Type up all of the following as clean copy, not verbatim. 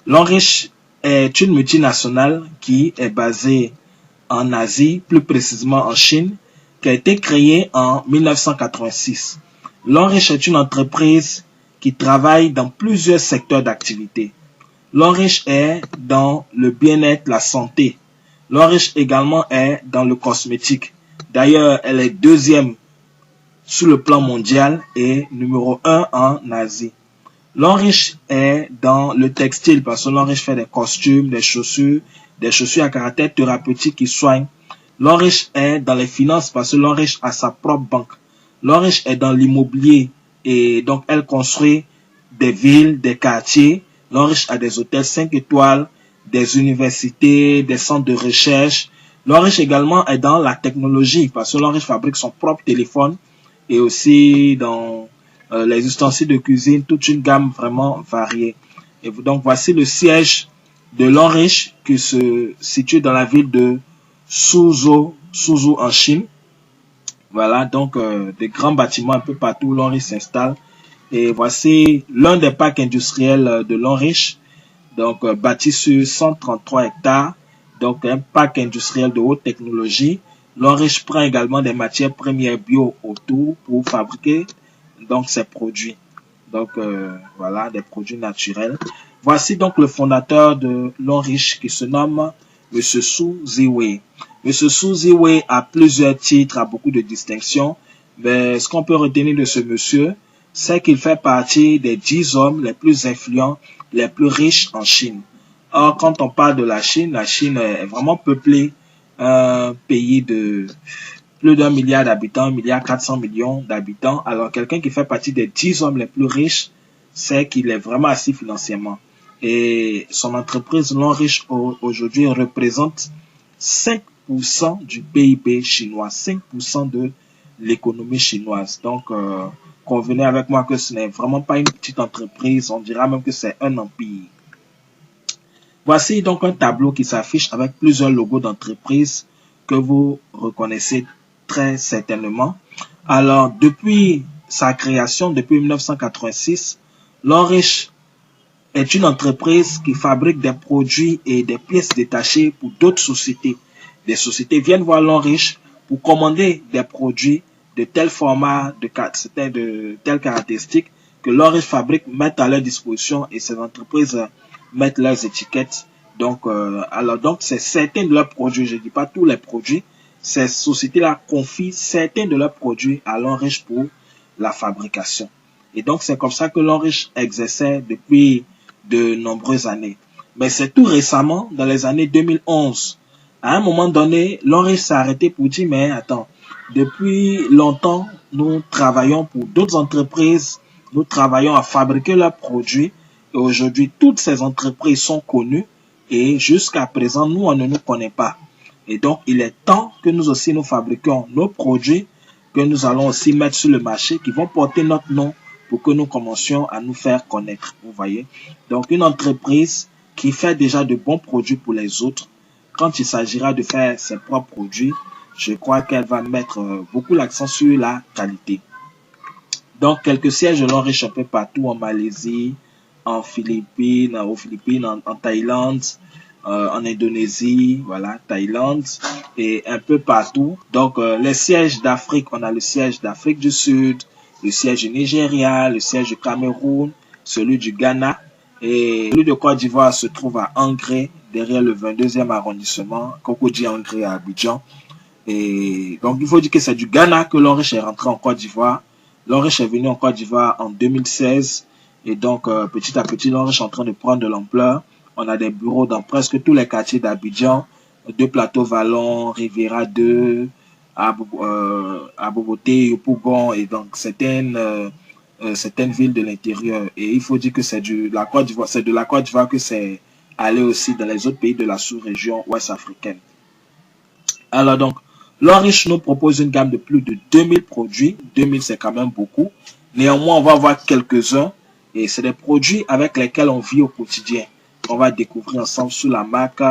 L'Enriche est une multinationale qui est basée en Asie, plus précisément en Chine, qui a été créée en 1986. L'Enriche est une entreprise qui travaille dans plusieurs secteurs d'activité. L'Enriche est dans le bien-être, la santé. L'Enriche également est dans le cosmétique. D'ailleurs, elle est deuxième sur le plan mondial et numéro 1 en Asie. L'Enriche est dans le textile parce que l'Enriche fait des costumes, des chaussures à caractère thérapeutique qui soignent. L'Enriche est dans les finances parce que l'Enriche a sa propre banque. L'Enriche est dans l'immobilier et donc elle construit des villes, des quartiers. L'Enriche a des hôtels 5 étoiles, des universités, des centres de recherche. L'Enriche également est dans la technologie parce que l'Enriche fabrique son propre téléphone et aussi dans les ustensiles de cuisine, toute une gamme vraiment variée. Et donc voici le siège de l'Enriche qui se situe dans la ville de Suzhou en Chine. Voilà, donc des grands bâtiments un peu partout où l'Enriche s'installe. Et voici l'un des parcs industriels de l'Enriche, donc bâti sur 133 hectares, donc un parc industriel de haute technologie. L'Enriche prend également des matières premières bio autour pour fabriquer donc ses produits. Donc voilà, des produits naturels. Voici donc le fondateur de l'Enriche qui se nomme Monsieur Su Ziwei. Monsieur Su Ziwei a plusieurs titres, a beaucoup de distinctions, mais ce qu'on peut retenir de ce monsieur, c'est qu'il fait partie des 10 hommes les plus influents, les plus riches en Chine. Or, quand on parle de la Chine est vraiment peuplée, un pays de plus d'1 milliard d'habitants, 1,4 milliard d'habitants. Alors, quelqu'un qui fait partie des 10 hommes les plus riches, c'est qu'il est vraiment assis financièrement. Et son entreprise, l'Enriche, aujourd'hui, représente 5% du PIB chinois, 5% de l'économie chinoise. Donc, convenez avec moi que ce n'est vraiment pas une petite entreprise, on dira même que c'est un empire. Voici donc un tableau qui s'affiche avec plusieurs logos d'entreprises que vous reconnaissez très certainement. Alors, depuis sa création, depuis 1986, l'Enriche est une entreprise qui fabrique des produits et des pièces détachées pour d'autres sociétés. Des sociétés viennent voir l'Enriche pour commander des produits de tel format, de telles caractéristiques que l'Enriche fabrique, mettent à leur disposition et ces entreprises mettent leurs étiquettes. Donc, c'est certains de leurs produits, je ne dis pas tous les produits, ces sociétés-là confient certains de leurs produits à l'Enriche pour la fabrication. Et donc, c'est comme ça que l'Enriche exerçait depuis de nombreuses années. Mais c'est tout récemment, dans les années 2011, à un moment donné, l'Enriche s'est arrêté pour dire, mais attends, depuis longtemps, nous travaillons pour d'autres entreprises, nous travaillons à fabriquer leurs produits, et aujourd'hui, toutes ces entreprises sont connues, et jusqu'à présent, nous, on ne nous connaît pas. Et donc, il est temps que nous aussi, nous fabriquions nos produits, que nous allons aussi mettre sur le marché, qui vont porter notre nom, pour que nous commencions à nous faire connaître, vous voyez. Donc, une entreprise qui fait déjà de bons produits pour les autres, quand il s'agira de faire ses propres produits, je crois qu'elle va mettre beaucoup l'accent sur la qualité. Donc, quelques sièges de l'Enriche un peu partout, en Malaisie, aux Philippines, en Thaïlande, en Indonésie, voilà, Thaïlande, et un peu partout. Donc, les sièges d'Afrique, on a le siège d'Afrique du Sud, le siège du Nigeria, le siège du Cameroun, celui du Ghana, et celui de Côte d'Ivoire se trouve à Angré, derrière le 22e arrondissement, Cocody Angré à Abidjan. Et donc, il faut dire que c'est du Ghana que l'Enriche est rentré en Côte d'Ivoire. L'Enriche est venu en Côte d'Ivoire en 2016. Et donc, petit à petit, l'Enriche est en train de prendre de l'ampleur. On a des bureaux dans presque tous les quartiers d'Abidjan, de Plateau Vallon, Riviera 2, Aboboté, Yopougon, et donc certaines villes de l'intérieur. Et il faut dire que c'est de la Côte d'Ivoire que c'est allé aussi dans les autres pays de la sous-région ouest africaine. Alors donc, l'Enriche nous propose une gamme de plus de 2000 produits. 2000, c'est quand même beaucoup. Néanmoins, on va voir quelques-uns. Et c'est des produits avec lesquels on vit au quotidien. On va découvrir ensemble sous la marque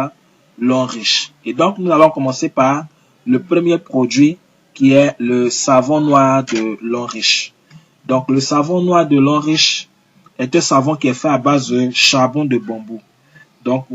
l'Enriche. Et donc, nous allons commencer par le premier produit qui est le savon noir de l'Enriche. Donc, le savon noir de l'Enriche est un savon qui est fait à base de charbon de bambou. Donc,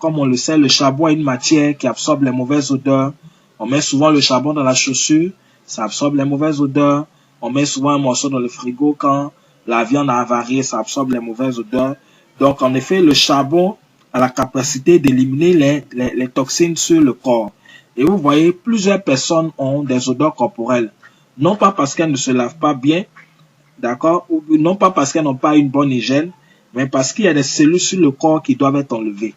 comme on le sait, le charbon est une matière qui absorbe les mauvaises odeurs. On met souvent le charbon dans la chaussure, ça absorbe les mauvaises odeurs. On met souvent un morceau dans le frigo quand la viande a avarié, ça absorbe les mauvaises odeurs. Donc, en effet, le charbon a la capacité d'éliminer les toxines sur le corps. Et vous voyez, plusieurs personnes ont des odeurs corporelles. Non pas parce qu'elles ne se lavent pas bien, d'accord, ou non pas parce qu'elles n'ont pas une bonne hygiène, mais parce qu'il y a des cellules sur le corps qui doivent être enlevées,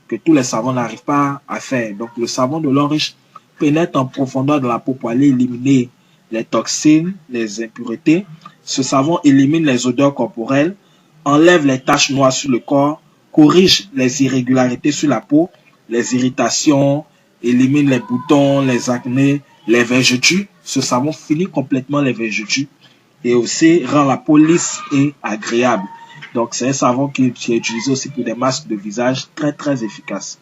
que tous les savons n'arrivent pas à faire. Donc, le savon de l'eau riche pénètre en profondeur dans la peau pour aller éliminer les toxines, les impuretés. Ce savon élimine les odeurs corporelles, enlève les taches noires sur le corps, corrige les irrégularités sur la peau, les irritations, élimine les boutons, les acnés, les vergetures. Ce savon finit complètement les vergetures et aussi rend la peau lisse et agréable. Donc, c'est un savon qui est utilisé aussi pour des masques de visage très efficace.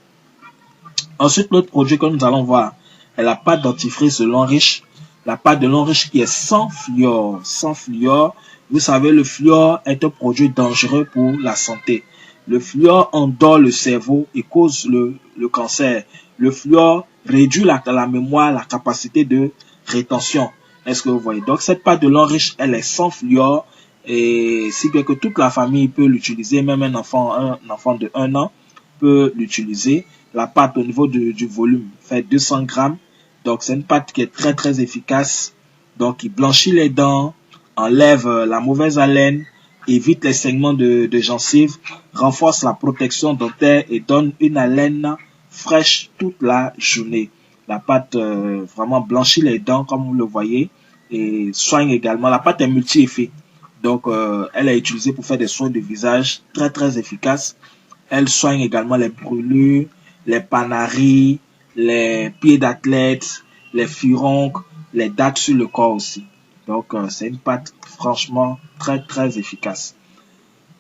Ensuite, l'autre produit que nous allons voir est la pâte dentifrice de l'eau riche. La pâte de l'eau riche qui est sans fluor. Sans fluor, vous savez, le fluor est un produit dangereux pour la santé. Le fluor endort le cerveau et cause le cancer. Le fluor réduit la mémoire, la capacité de rétention. Est-ce que vous voyez? Donc, cette pâte de l'eau riche, elle est sans fluor. Et si bien que toute la famille peut l'utiliser, même un enfant de 1 an peut l'utiliser. La pâte au niveau du volume fait 200 grammes. Donc, c'est une pâte qui est très efficace. Donc, qui blanchit les dents, enlève la mauvaise haleine, évite les saignements de gencives, renforce la protection dentaire et donne une haleine fraîche toute la journée. La pâte vraiment blanchit les dents, comme vous le voyez, et soigne également. La pâte est multi-effet. Donc, elle est utilisée pour faire des soins de visage très efficaces. Elle soigne également les brûlures, les panaries, les pieds d'athlète, les furoncles, les dattes sur le corps aussi. Donc, c'est une pâte franchement très efficace.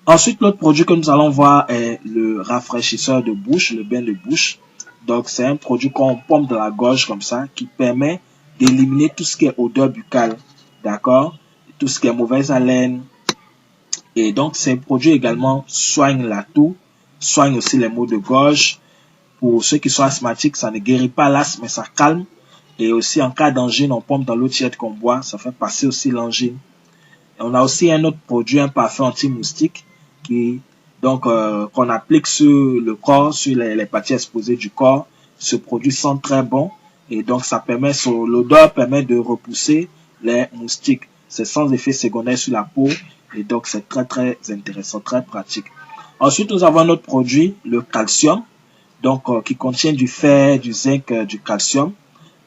Ensuite, l'autre produit que nous allons voir est le rafraîchisseur de bouche, le bain de bouche. Donc, c'est un produit qu'on pompe dans la gorge comme ça, qui permet d'éliminer tout ce qui est odeur buccale. D'accord? Tout ce qui est mauvaise haleine. Et donc, ces produits également soignent la toux, soignent aussi les maux de gorge. Pour ceux qui sont asthmatiques, ça ne guérit pas l'asthme, mais ça calme. Et aussi, en cas d'angine, on pompe dans l'eau tiède qu'on boit, ça fait passer aussi l'angine. On a aussi un autre produit, un parfum anti-moustique, qu'on applique sur le corps, sur les parties exposées du corps. Ce produit sent très bon. Et donc, l'odeur permet de repousser les moustiques. C'est sans effet secondaire sur la peau. Et donc, c'est très intéressant, très pratique. Ensuite, nous avons un autre produit, le calcium. Donc, qui contient du fer, du zinc, du calcium.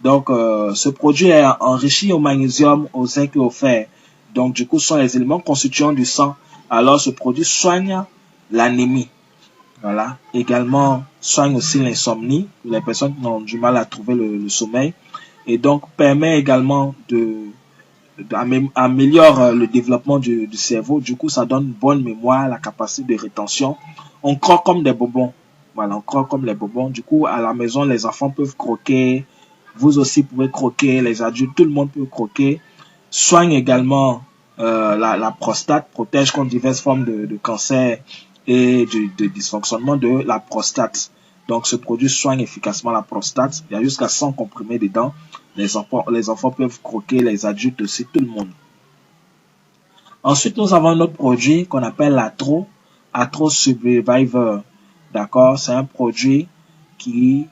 Donc, ce produit est enrichi au magnésium, au zinc et au fer. Donc, du coup, ce sont les éléments constituants du sang. Alors, ce produit soigne l'anémie. Voilà. Également, soigne aussi l'insomnie, les personnes qui ont du mal à trouver le sommeil. Et donc, permet également améliore le développement du cerveau. Du coup, ça donne une bonne mémoire, la capacité de rétention. On croque comme des bonbons. Voilà, on croque comme les bonbons. Du coup, à la maison, les enfants peuvent croquer. Vous aussi pouvez croquer. Les adultes, tout le monde peut croquer. Soigne également la prostate, protège contre diverses formes de cancer et de dysfonctionnement de la prostate. Donc, ce produit soigne efficacement la prostate. Il y a jusqu'à 100 comprimés dedans. Les enfants peuvent croquer, les adultes aussi, tout le monde. Ensuite, nous avons un autre produit qu'on appelle l'Atro Survivor. D'accord? C'est un produit qui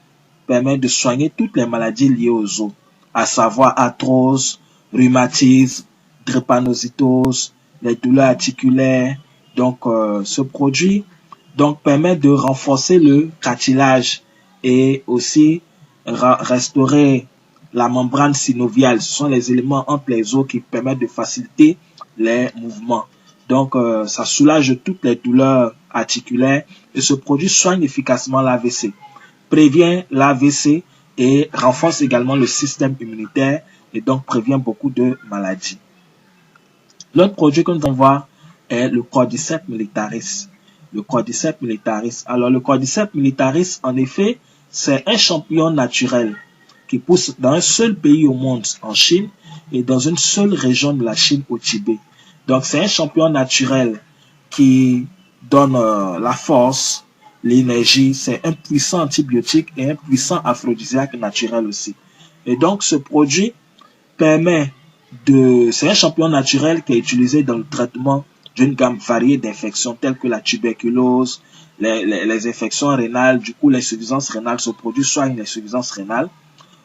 permet de soigner toutes les maladies liées aux os, à savoir arthrose, rhumatisme, drépanocytose, les douleurs articulaires. Donc, ce produit permet de renforcer le cartilage et aussi restaurer la membrane synoviale. Ce sont les éléments entre les os qui permettent de faciliter les mouvements. Donc, ça soulage toutes les douleurs articulaires et ce produit soigne efficacement l'AVC, prévient l'AVC et renforce également le système immunitaire et donc prévient beaucoup de maladies. L'autre produit que nous allons voir est le Cordyceps militaris. Le Cordyceps militaris. Alors, le Cordyceps militaris, en effet, c'est un champignon naturel qui pousse dans un seul pays au monde, en Chine, et dans une seule région de la Chine, au Tibet. Donc, c'est un champignon naturel qui donne la force, l'énergie. C'est un puissant antibiotique et un puissant aphrodisiaque naturel aussi. Et donc, ce produit permet c'est un champignon naturel qui est utilisé dans le traitement d'une gamme variée d'infections telles que la tuberculose, les infections rénales. Du coup, l'insuffisance rénale, ce produit soigne l'insuffisance rénale,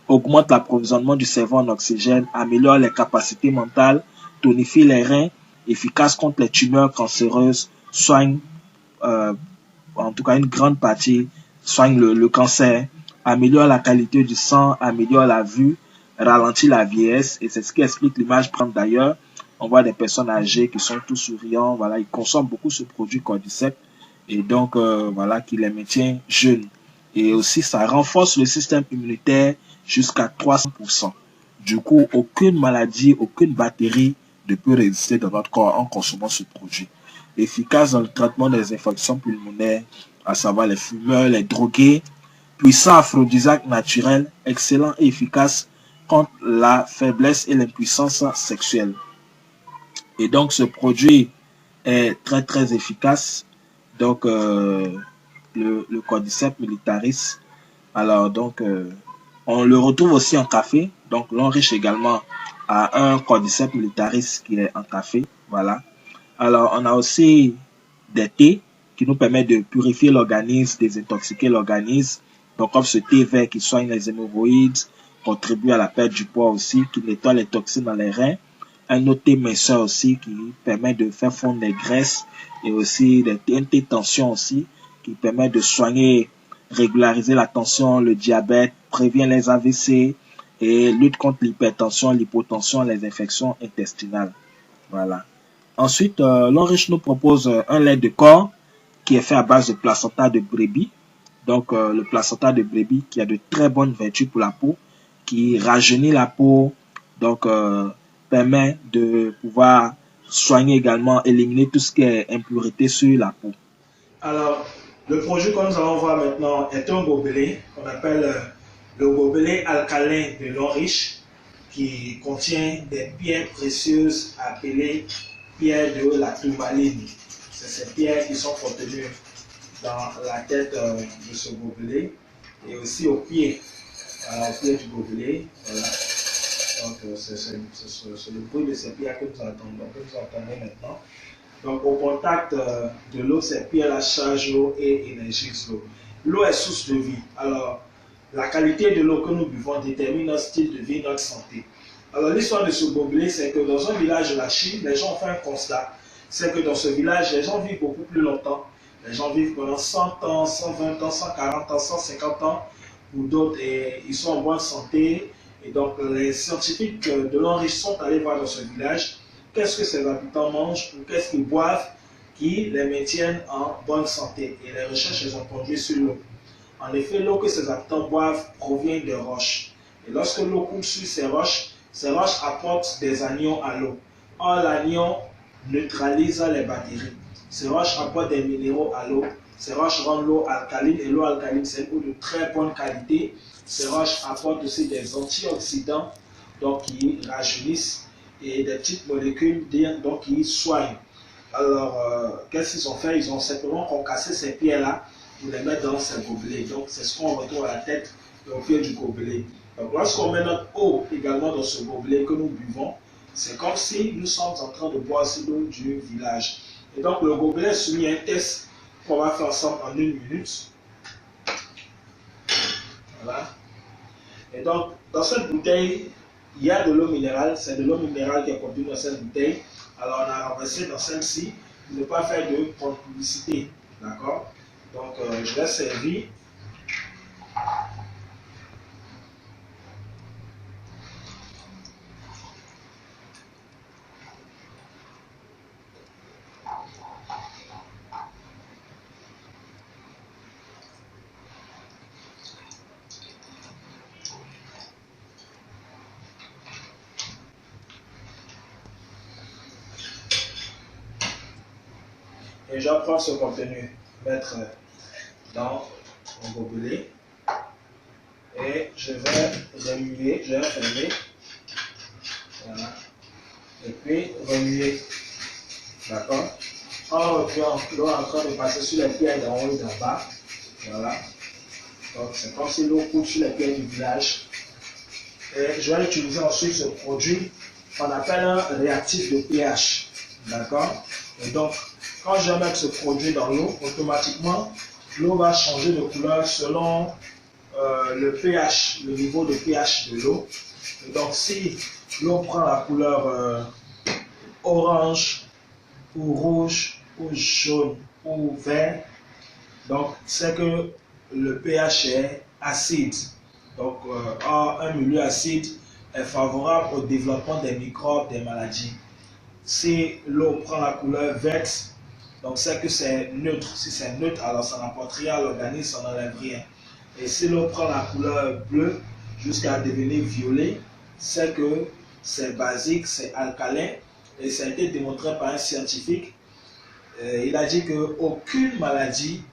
augmente l'approvisionnement du cerveau en oxygène, améliore les capacités mentales, tonifie les reins, efficace contre les tumeurs cancéreuses, soigne, en tout cas une grande partie, soigne le cancer, améliore la qualité du sang, améliore la vue, ralentit la vieillesse, et c'est ce qui explique l'image prendre d'ailleurs. On voit des personnes âgées qui sont tout souriants, voilà, ils consomment beaucoup ce produit Cordyceps, et donc voilà, qui les maintient jeunes. Et aussi, ça renforce le système immunitaire jusqu'à 300%. Du coup, aucune maladie, aucune bactérie ne peut résister dans notre corps en consommant ce produit. Efficace dans le traitement des infections pulmonaires, à savoir les fumeurs, les drogués, puissant aphrodisiaque naturel, excellent et efficace contre la faiblesse et l'impuissance sexuelle. Et donc, ce produit est très, très efficace. Donc, le Cordyceps militaris. Alors, donc, on le retrouve aussi en café. Donc, l'enriche également à un Cordyceps militaris qui est en café. Voilà. Alors, on a aussi des thés qui nous permettent de purifier l'organisme, désintoxiquer l'organisme. Donc, comme ce thé vert qui soigne les hémorroïdes, contribue à la perte du poids aussi, qui nettoie les toxines dans les reins. Un autre thé minceur aussi qui permet de faire fondre les graisses et aussi un thé tension aussi qui permet de soigner, régulariser la tension, le diabète, prévient les AVC et lutte contre l'hypertension, l'hypotension, les infections intestinales. Voilà. Ensuite, l'Enriche nous propose un lait de corps qui est fait à base de placenta de brebis. Donc, le placenta de brebis qui a de très bonnes vertus pour la peau, qui rajeunit la peau, donc permet de pouvoir soigner également, éliminer tout ce qui est impureté sur la peau. Alors, le produit que nous allons voir maintenant est un gobelet qu'on appelle le gobelet alcalin de l'Enriche, qui contient des pierres précieuses appelées pierres de la tourmaline. C'est ces pierres qui sont contenues dans la tête de ce gobelet et aussi au pied du gobelet. Voilà. Donc, c'est le bruit de ces pierres que nous entendons maintenant. Donc, au contact de l'eau, ces pierres-là chargent l'eau et énergisent l'eau. L'eau est source de vie. Alors, la qualité de l'eau que nous buvons détermine notre style de vie, notre santé. Alors, l'histoire de ce gobelet, c'est que dans un village de la Chine, les gens ont fait un constat. C'est que dans ce village, les gens vivent beaucoup plus longtemps. Les gens vivent pendant 100 ans, 120 ans, 140 ans, 150 ans. Pour d'autres, ils sont en bonne santé. Et donc, les scientifiques de l'Enriche sont allés voir dans ce village qu'est-ce que ces habitants mangent ou qu'est-ce qu'ils boivent qui les maintiennent en bonne santé. Et les recherches les ont conduites sur l'eau. En effet, l'eau que ces habitants boivent provient de roches. Et lorsque l'eau coule sur ces roches apportent des anions à l'eau. Or, l'anion neutralise les bactéries. Ces roches apportent des minéraux à l'eau. Ces roches rendent l'eau alcaline et l'eau alcaline, c'est une eau de très bonne qualité. Ces roches apportent aussi des antioxydants donc qui rajeunissent et des petites molécules donc qui soignent. Alors, qu'est-ce qu'ils ont fait? Ils ont simplement concassé ces pierres-là pour les mettre dans ces gobelets. Donc, c'est ce qu'on retrouve à la tête et au pied du gobelet. Donc, lorsqu'on met notre eau également dans ce gobelet que nous buvons, c'est comme si nous sommes en train de boire l'eau du village. Et donc, le gobelet est soumis à un test qu'on va faire ensemble en 1 minute. Voilà. Et donc, dans cette bouteille, il y a de l'eau minérale. C'est de l'eau minérale qui est contenue dans cette bouteille. Alors, on a renversé dans celle-ci pour ne pas faire de publicité. D'accord? Donc, je vais servir. Et je vais prendre ce contenu, mettre dans mon gobelet et je vais remuer, je vais fermer. Voilà. Et puis remuer. D'accord? En remuant, l'eau est en train de passer sur les pierres d'en haut et d'en bas. Voilà. Donc c'est comme si l'eau coule sur les pierres du village. Et je vais utiliser ensuite ce produit qu'on appelle un réactif de pH. D'accord? Et donc, quand je vais mettre ce produit dans l'eau, automatiquement, l'eau va changer de couleur selon le pH, le niveau de pH de l'eau. Et donc, si l'eau prend la couleur orange, ou rouge, ou jaune, ou vert, donc c'est que le pH est acide. Donc, un milieu acide est favorable au développement des microbes, des maladies. Si l'eau prend la couleur verte, donc c'est que c'est neutre. Si c'est neutre, alors ça n'apporte rien à l'organisme, ça n'enlève rien. Et si l'eau prend la couleur bleue jusqu'à devenir violet, c'est que c'est basique, c'est alcalin. Et ça a été démontré par un scientifique. Il a dit qu'aucune maladie,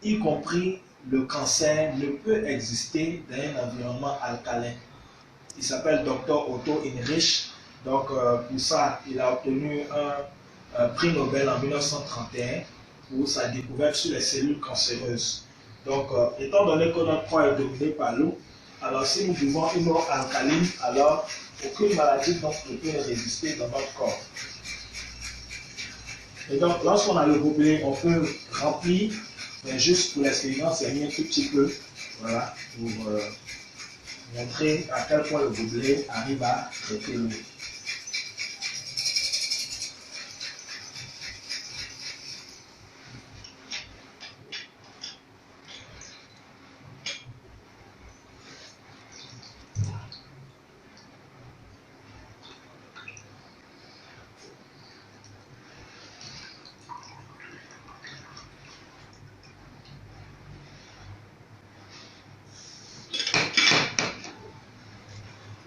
y compris le cancer, ne peut exister dans un environnement alcalin. Il s'appelle Dr Otto Heinrich. Donc pour ça, il a obtenu un prix Nobel en 1931 pour sa découverte sur les cellules cancéreuses. Donc étant donné que notre corps est dominé par l'eau, alors si nous buvons une eau alcaline, alors aucune maladie donc, ne peut résister dans notre corps. Et donc lorsqu'on a le gobelet, on peut remplir, mais juste pour l'expérience, j'ai mis un tout petit peu, voilà, pour montrer à quel point le gobelet arrive à traiter l'eau.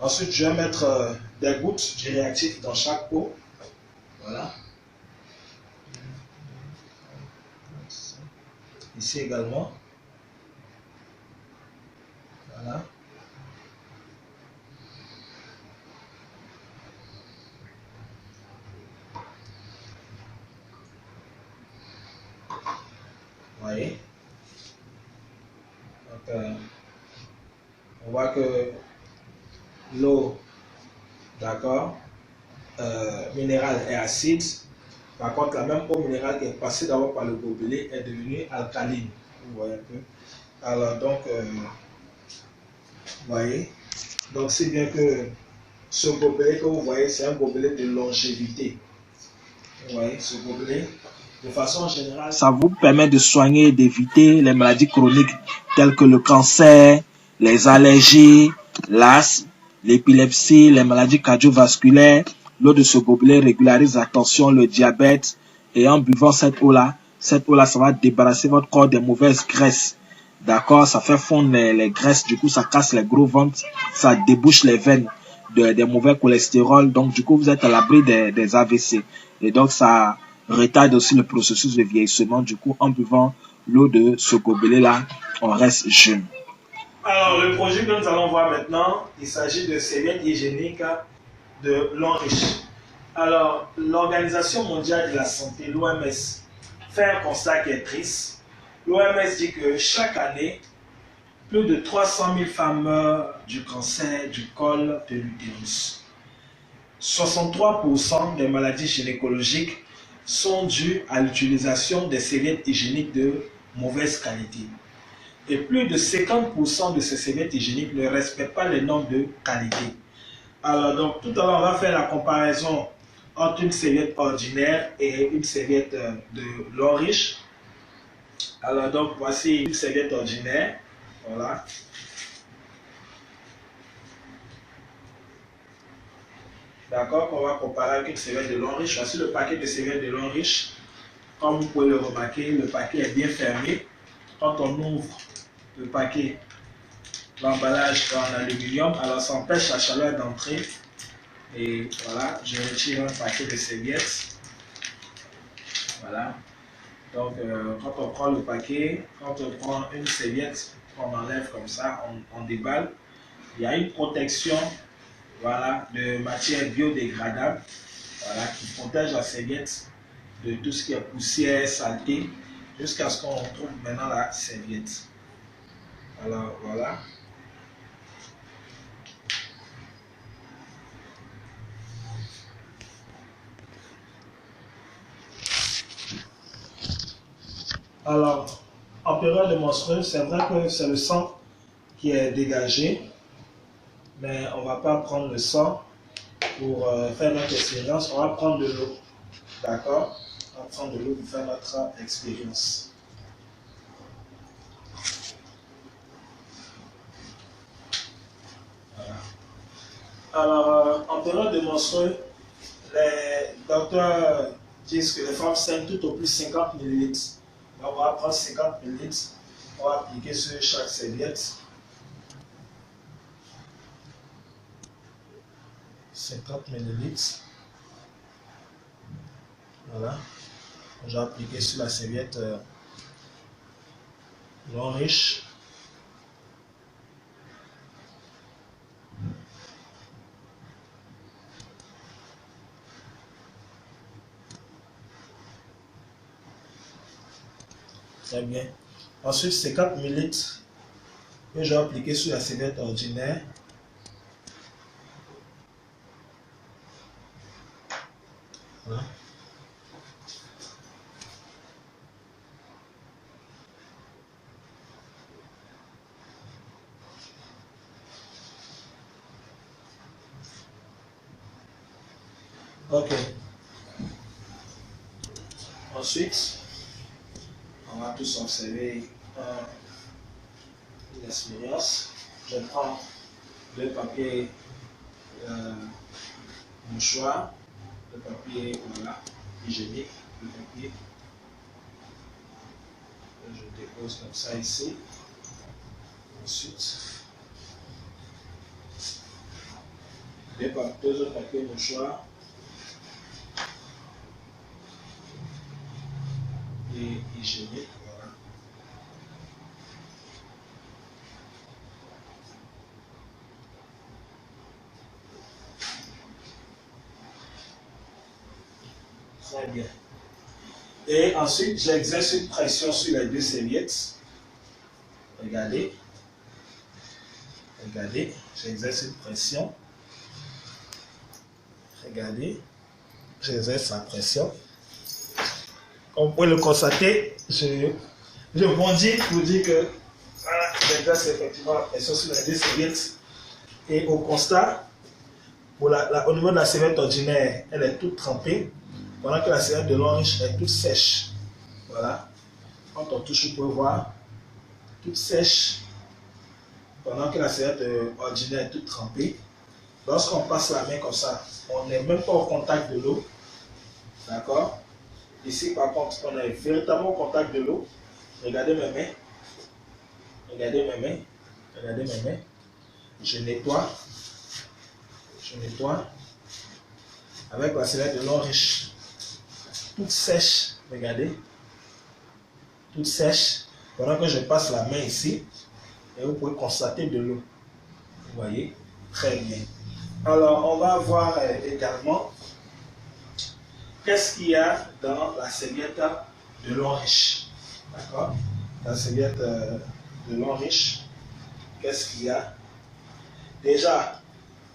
Ensuite, je vais mettre des gouttes du réactif dans chaque pot. Voilà. Ici également. Voilà. Vous voyez. Donc, on voit que l'eau, d'accord, minérale est acide. Par contre, la même eau minérale qui est passée d'abord par le gobelet est devenue alcaline. Vous voyez un peu. Alors, donc, vous voyez. Donc, c'est bien que ce gobelet que vous voyez, c'est un gobelet de longévité. Vous voyez, ce gobelet, de façon générale, ça vous permet de soigner et d'éviter les maladies chroniques telles que le cancer, les allergies, l'asthme, l'épilepsie, les maladies cardiovasculaires. L'eau de ce gobelet régularise la tension, le diabète. Et en buvant cette eau-là, ça va débarrasser votre corps des mauvaises graisses. D'accord? Ça fait fondre les graisses, du coup, ça casse les gros ventres, ça débouche les veines des mauvais cholestérol. Donc, du coup, vous êtes à l'abri des AVC. Et donc, ça retarde aussi le processus de vieillissement. Du coup, en buvant l'eau de ce gobelet-là, on reste jeune. Alors, le projet que nous allons voir maintenant, il s'agit de serviettes hygiéniques de l'Henrich. Alors, l'Organisation mondiale de la santé, l'OMS, fait un constat qui est triste. L'OMS dit que chaque année, plus de 300 000 femmes meurent du cancer du col de l'utérus. 63% des maladies gynécologiques sont dues à l'utilisation des serviettes hygiéniques de mauvaise qualité. Et plus de 50% de ces serviettes hygiéniques ne respectent pas les normes de qualité. Alors donc tout à l'heure on va faire la comparaison entre une serviette ordinaire et une serviette de l'Henrich. Alors donc voici une serviette ordinaire, voilà. D'accord, qu'on va comparer avec une serviette de l'Henrich. Voici le paquet de serviettes de l'Henrich. Comme vous pouvez le remarquer, le paquet est bien fermé. Quand on ouvre le paquet, l'emballage est en aluminium, alors ça empêche la chaleur d'entrer. Et voilà, je retire un paquet de serviettes. Voilà. Donc, quand on prend le paquet, quand on prend une serviette, qu'on enlève comme ça, on déballe. Il y a une protection, voilà, de matière biodégradable, voilà, qui protège la serviette de tout ce qui est poussière, saleté, jusqu'à ce qu'on trouve maintenant la serviette. Alors voilà. Alors, en période de menstrues, c'est vrai que c'est le sang qui est dégagé, mais on ne va pas prendre le sang pour faire notre expérience, on va prendre de l'eau. D'accord? On va prendre de l'eau pour faire notre expérience. Voilà. Alors, en période de menstrues, les docteurs disent que les femmes saignent tout au plus 50 ml. Donc, on va prendre 50 ml, on va appliquer sur chaque serviette. 50 ml. Voilà. Je vais appliquer sur la serviette non riche. Très bien. Ensuite, 50 ml que je vais appliquer sur la serviette ordinaire. Voilà. Ok. Ensuite, on va tous observer une expérience. Je prends le papier mouchoir, le papier voilà, hygiénique, le papier. Je dépose comme ça ici. Ensuite, deux autres papiers mouchoirs. Et hygiénique, voilà. Très bien. Et ensuite, j'exerce une pression sur les deux serviettes. Regardez. Regardez, j'exerce une pression. Regardez, j'exerce la pression. Comme vous pouvez le constater, je bondis pour dire que voilà, j'exerce effectivement la pression sur les deux serviettes. Et au constat, pour au niveau de la serviette ordinaire, elle est toute trempée, pendant que la serviette de l'orange est toute sèche. Voilà. Quand on touche, vous pouvez voir, toute sèche, pendant que la serviette ordinaire est toute trempée. Lorsqu'on passe la main comme ça, on n'est même pas au contact de l'eau. D'accord? Ici, par contre, on est véritablement au contact de l'eau. Regardez mes mains. Regardez mes mains. Regardez mes mains. Je nettoie. Je nettoie. Avec la serviette de l'eau riche. Toute sèche. Regardez. Toute sèche. Pendant que je passe la main ici. Et vous pouvez constater de l'eau. Vous voyez? Très bien. Alors, on va voir également qu'est-ce qu'il y a dans la serviette de l'eau riche. D'accord? La serviette de l'eau riche, qu'est-ce qu'il y a? Déjà,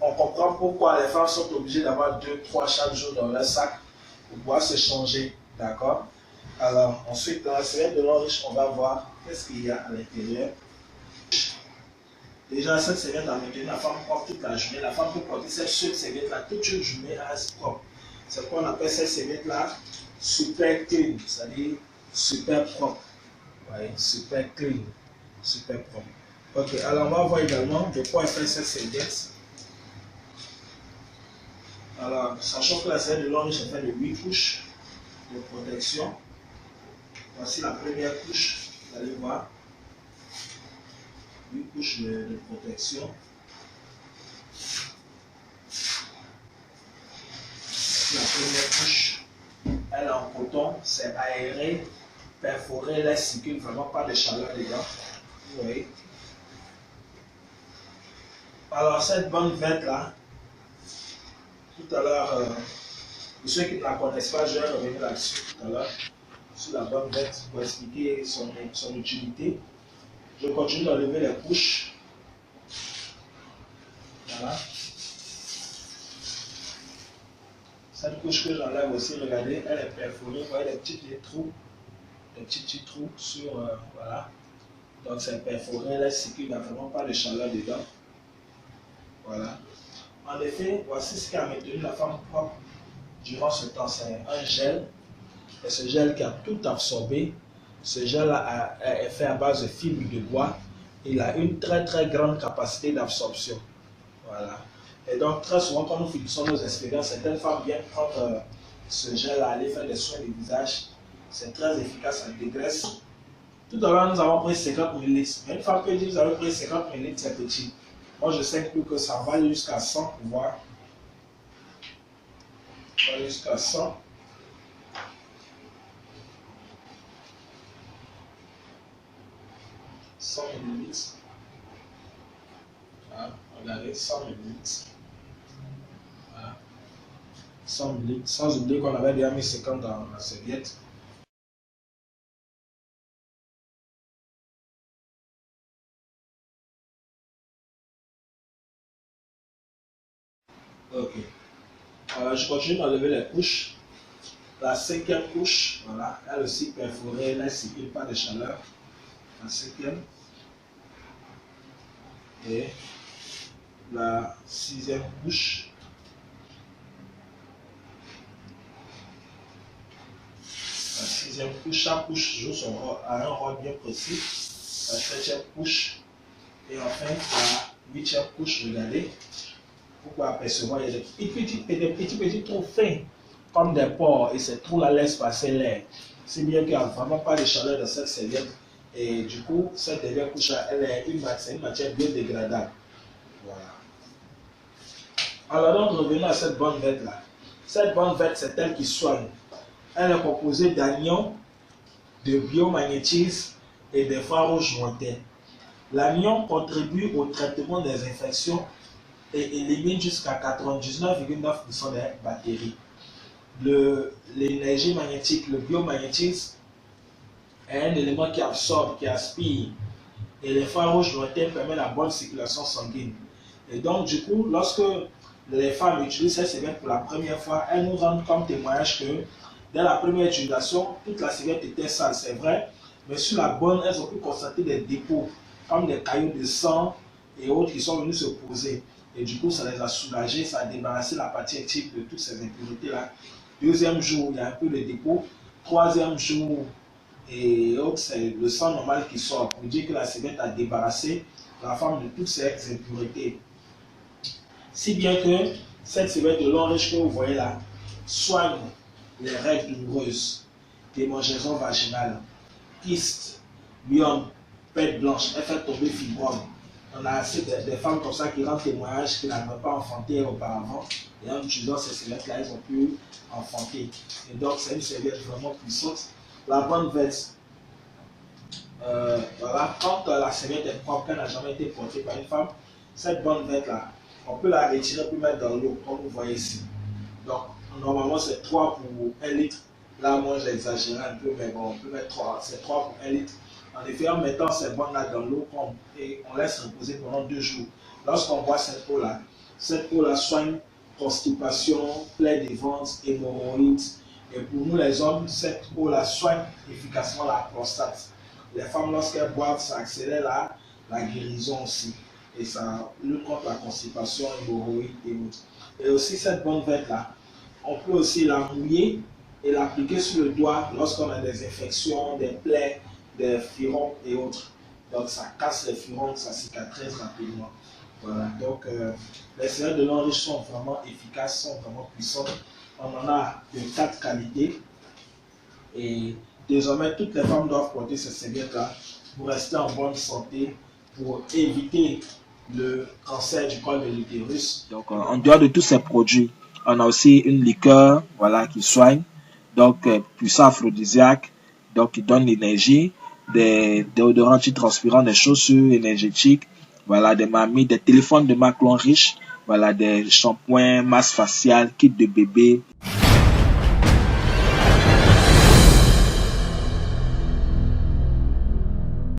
on comprend pourquoi les femmes sont obligées d'avoir 2-3 chaque jour dans leur sac pour pouvoir se changer. D'accord? Alors, ensuite, dans la serviette de l'eau riche, on va voir qu'est-ce qu'il y a à l'intérieur. Déjà, cette serviette à maintenir, la femme porte toute la journée. La femme peut porter cette seule serviette-là toute une journée à reste propre. C'est ce qu'on appelle cette serviette-là super clean, c'est-à-dire super propre. Ouais, super clean, super propre. Ok, alors on va voir également de quoi est fait cette serviette. Alors, sachant que la serviette de l'orange est faite de 8 couches de protection. Voici la première couche, vous allez voir. 8 couches de protection. La première couche, elle est en coton, c'est aéré, perforé, elle circule vraiment pas de chaleur dedans. Vous voyez. Alors cette bonne vête là, tout à l'heure, pour ceux qui ne la connaissent pas, je vais revenir là-dessus tout à l'heure, sur la bonne vête pour expliquer son utilité. Je continue d'enlever les couches. Voilà. Cette couche que j'enlève aussi, regardez, elle est perforée. Vous voyez les petits trous sur, voilà. Donc c'est perforé, elle est sécure, il n'y a vraiment pas de chaleur dedans. Voilà. En effet, voici ce qui a maintenu la femme propre durant ce temps. C'est un gel. Et ce gel qui a tout absorbé. Ce gel est fait à base de fibres de bois. Il a une très grande capacité d'absorption. Voilà. Et donc très souvent quand nous finissons nos expériences, certaines femmes viennent prendre ce gel à aller faire des soins du visage. C'est très efficace, ça dégraisse. Tout à l'heure nous avons pris 50 ml. Mais une femme peut dire vous avez pris 50 ml, c'est petit. Moi je sais que ça va aller jusqu'à 100 pour voir. Ça va aller jusqu'à 100. Millilitres. Voilà, regardez, 100 millilitres. Voilà. 100 millilitres. Sans oublier qu'on avait déjà mis 50 dans la serviette. Ok. Je continue d'enlever les couches. La 5e couche, voilà, elle aussi perforée, elle ne circule pas de chaleur. La 5e. Et la 6e couche. La 6e couche, chaque couche joue son rôle, a un rôle bien précis. La 7e couche. Et enfin, la 8e couche, regardez. Pourquoi apercevoir, il y a des petits trous fins, comme des pores, et ces trous-là laissent passer l'air. C'est bien qu'il n'y a vraiment pas de chaleur dans cette serviette. Et du coup, cette dernière couche-là, elle est une matière biodégradable. Voilà. Alors donc, revenons à cette bonne vête-là. Cette bonne vête, c'est elle qui soigne. Elle est composée d'anions, de biomagnétisme et de phare rouge lointain. L'anion contribue au traitement des infections et élimine jusqu'à 99,9% des bactéries. L'énergie magnétique, le biomagnétisme, est un élément qui absorbe, qui aspire. Et les phares rouges lointains permettent la bonne circulation sanguine. Et donc, du coup, lorsque les femmes utilisent cette serviette pour la première fois, elles nous rendent comme témoignage que dès la première utilisation, toute la serviette était sale, c'est vrai, mais sur la bonne, elles ont pu constater des dépôts, comme des caillots de sang et autres qui sont venus se poser. Et du coup, ça les a soulagés, ça a débarrassé la partie intime de toutes ces impuretés-là. Deuxième jour, il y a un peu de dépôt. Troisième jour, et autres, c'est le sang normal qui sort pour dire que la serviette a débarrassé la femme de toutes ces impuretés. Si bien que cette serviette de long riche que vous voyez là soigne les règles douloureuses, démangeaisons vaginales, kystes, myome, pète blanche, elle fait tomber fibrome. On a assez des femmes comme ça qui rendent témoignage qu'ils n'avaient pas enfanté auparavant. Et en utilisant ces serviettes-là, elles ont pu enfanter. Et donc, c'est une serviette vraiment puissante. La bonne veste, voilà, quand la serviette est propre, qu'elle n'a jamais été portée par une femme, cette bonne veste-là, on peut la retirer pour mettre dans l'eau, comme vous voyez ici. Donc, normalement, c'est 3 pour 1 litre. Là, moi, j'ai exagéré un peu, mais bon, on peut mettre 3. C'est 3 pour 1 litre. En effet, en mettant ces bonnes-là dans l'eau, et on laisse reposer pendant 2 jours. Lorsqu'on boit cette eau-là soigne constipation, plaies des ventres, hémorroïdes. Et pour nous les hommes, cette eau-là soigne efficacement la prostate. Les femmes, lorsqu'elles boivent, ça accélère la guérison aussi. Et ça lutte contre la constipation, hémorroïdes et autres. Et aussi cette bonne vête-là, on peut aussi la mouiller et l'appliquer sur le doigt lorsqu'on a des infections, des plaies, des furoncles et autres. Donc ça casse les furoncles, ça cicatrise rapidement. Voilà, donc les serviettes de long riche sont vraiment efficaces, sont vraiment puissantes. On en a de 4 qualités. Et désormais, toutes les femmes doivent porter ces serviettes-là pour rester en bonne santé, pour éviter le cancer du col de l'utérus. Donc, en dehors de tous ces produits, on a aussi une liqueur, voilà, qui soigne, donc puissant aphrodisiaque, donc qui donne l'énergie, des déodorants antitranspirants, des chaussures énergétiques, voilà, des mamies, des téléphones de marque long riche, voilà, des shampoings, masques faciales, kits de bébé.